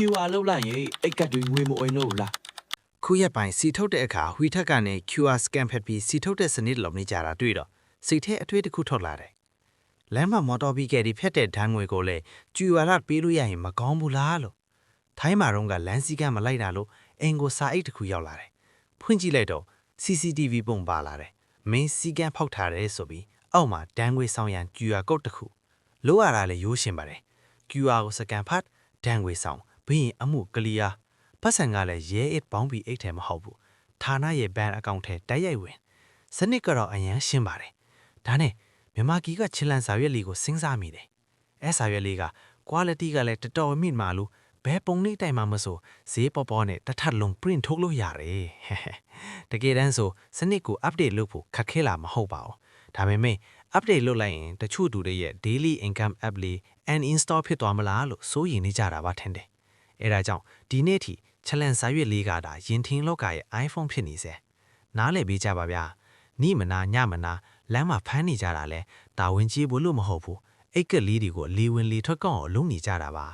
QR လောက်လိုက်ရင်အိတ်ကတ်တွေငွေမအိမ်လို့လား ခုရက်ပိုင်းစီထုတ်တဲ့အခါဝီထက်ကနေ QR scan ဖက်ပြီးစီထုတ်တဲ့စနစ်လုံနေကြတာတွေ့တော့စိတ်ထဲအထွေးတစ်ခုထွက်လာတယ်။လမ်းမှာမော်တော်ဘီကယ်ဒီဖက်တဲ့ဓာတ်ငွေကိုလည်း QR ပေးလို့ရရင်မကောင်းဘူးလားလို့ထိုင်းမှာတော့ကလမ်းစည်းကမ်းမလိုက်တာလို့အင်ကိုစာအိတ်တစ်ခုရောက်လာတယ်။ဖွင့်ကြည့်လိုက်တော့ CCTV ပုံပါလာတယ်။မင်းစည်းကမ်းဖောက်ထားတယ်ဆိုပြီးအောက်မှာဓာတ်ငွေဆောင်ရန် QR code တစ်ခုလိုရတာလည်းရိုးရှင်းပါတယ်။ QR ကိုစကန်ဖတ်ဓာတ်ငွေဆောင်ပြီးရင်အမှုကလီယာပတ်စံကလည်းရဲအစ်ပေါင်းပြီးအိတ်ထဲမဟုတ်ဘူးဌာနရဲ့ဘဏ်အကောင့်ထဲတိုက်ရိုက်ဝင်စနစ်ကတော့အရန်ရှင်းပါတယ်ဒါနဲ့မြန်မာကြီးကချီလန်စာရွက်လေးကိုစဉ်းစားမိတယ်အဲစာရွက်လေးက quality ကလည်းတော်တော်မြင့်မာလို့ဘယ်ပုံလေးတိုင်မှမဆိုဈေးပေါ်ပေါ်နဲ့တစ်ထပ်လုံး print ထုတ်လို့ရတယ်တကယ်တမ်းဆိုစနစ်ကို update လုပ်ဖို့ခက်ခဲလာမဟုတ်ပါဘူးဒါပေမဲ့ update လုပ်လိုက်ရင်တချို့သူတွေရဲ့ daily income app လေး uninstall ဖြစ်သွားမလားလို့စိုးရိမ်နေကြတာပါထင်တယ်အဲဒါကြောင့်ဒီနေ့ထိချလန်စာရွက်လေးကဒါရင်ထင်းလောကရဲ့ iPhone ဖြစ်နေစေနားလည်ပေးကြပါဗျာနိမနာညမနာလမ်းမှာဖမ်းနေကြတာလဲတာဝန်ကြီးဘူးလို့မဟုတ်ဘူးအိတ်ကလေးတွေကိုလေဝင်လေထွက်ကောင်းအောင်လုပ်နေကြတာပါ